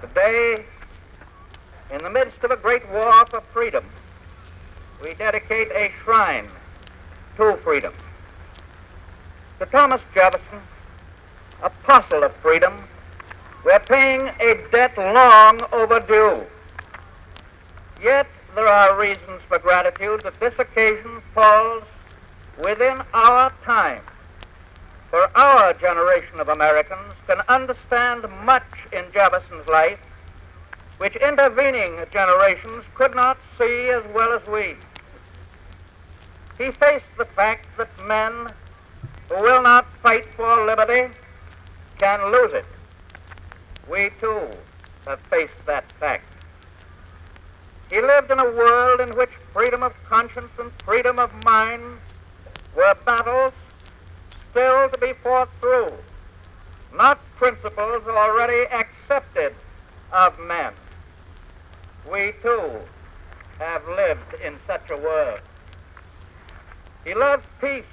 Today, in the midst of a great war for freedom, we dedicate a shrine to freedom. To Thomas Jefferson, apostle of freedom, we're paying a debt long overdue. Yet there are reasons for gratitude that this occasion falls within our time. For our generation of Americans can understand much in Jefferson's life which intervening generations could not see as well as we. He faced the fact that men who will not fight for liberty can lose it. We too have faced that fact. He lived in a world in which freedom of conscience and freedom of mind were battles still to be fought through, not principles already accepted of men. We too have lived in such a world. He loved peace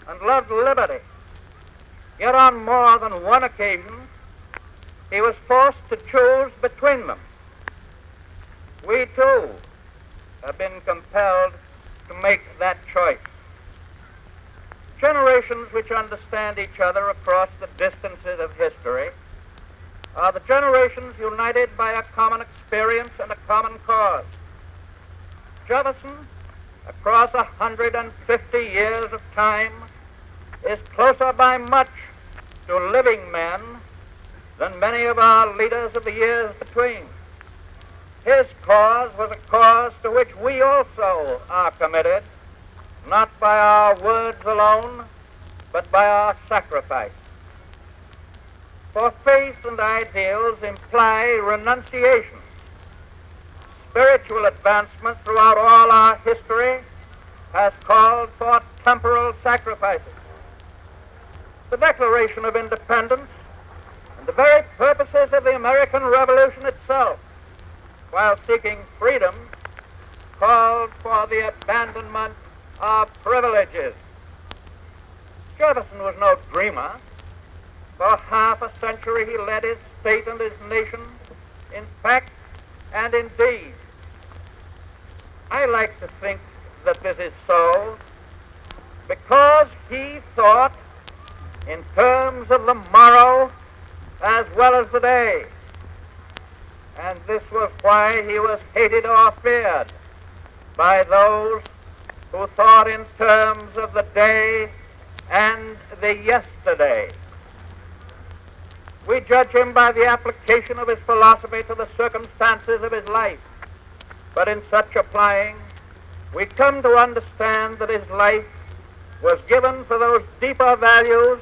and loved liberty, yet on more than one occasion he was forced to choose between them. We too have been compelled to make that choice. Generations which understand each other across the distances of history are the generations united by a common experience and a common cause. Jefferson, across 150 years of time, is closer by much to living men than many of our leaders of the years between. His cause was a cause to which we also are committed, not by our words alone, but by our sacrifice. For faith and ideals imply renunciation. Spiritual advancement throughout all our history has called for temporal sacrifices. The Declaration of Independence and the very purposes of the American Revolution itself, while seeking freedom, called for the abandonment of privileges. Jefferson was no dreamer. For half a century he led his state and his nation in fact and in deed. I like to think that this is so because he thought in terms of the morrow as well as the day. And this was why he was hated or feared by those who thought in terms of the day and the yesterday. We judge him by the application of his philosophy to the circumstances of his life. But in such applying, we come to understand that his life was given for those deeper values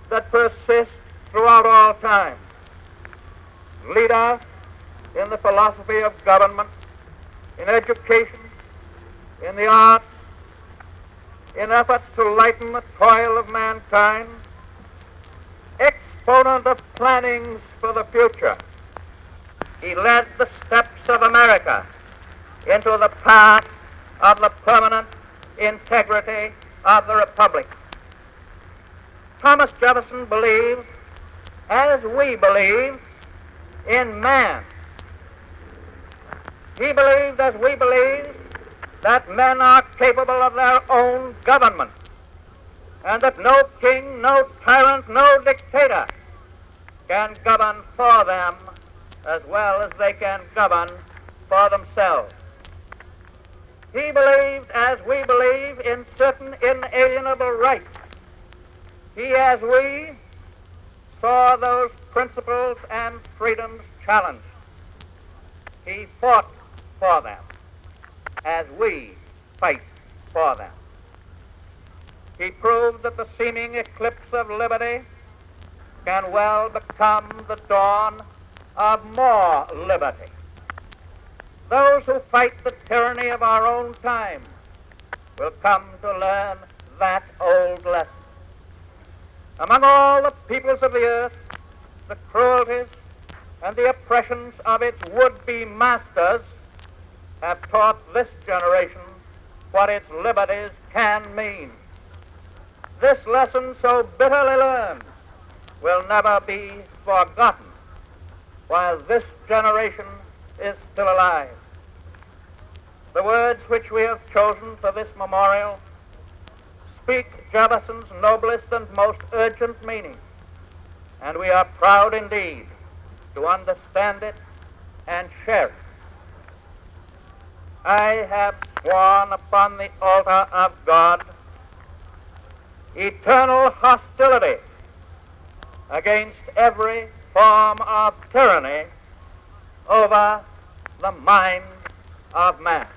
that persist throughout all time. Lead us in the philosophy of government, in education, in the arts, in efforts to lighten the toil of mankind, exponent of plannings for the future. He led the steps of America into the path of the permanent integrity of the Republic. Thomas Jefferson believed, as we believe, in man. He believed, as we believe, that men are capable of their own government, and that no king, no tyrant, no dictator can govern for them as well as they can govern for themselves. He believed, as we believe, in certain inalienable rights. He, as we, saw those principles and freedoms challenged. He fought for them, as we fight for them. He proved that the seeming eclipse of liberty can well become the dawn of more liberty. Those who fight the tyranny of our own time will come to learn that old lesson. Among all the peoples of the earth, the cruelties and the oppressions of its would-be masters have taught this generation what its liberties can mean. This lesson, so bitterly learned, will never be forgotten. while this generation is still alive. The words which we have chosen for this memorial speak Jefferson's noblest and most urgent meaning, and we are proud indeed to understand it and share it. I have sworn upon the altar of God eternal hostility against every form of tyranny over the mind of man.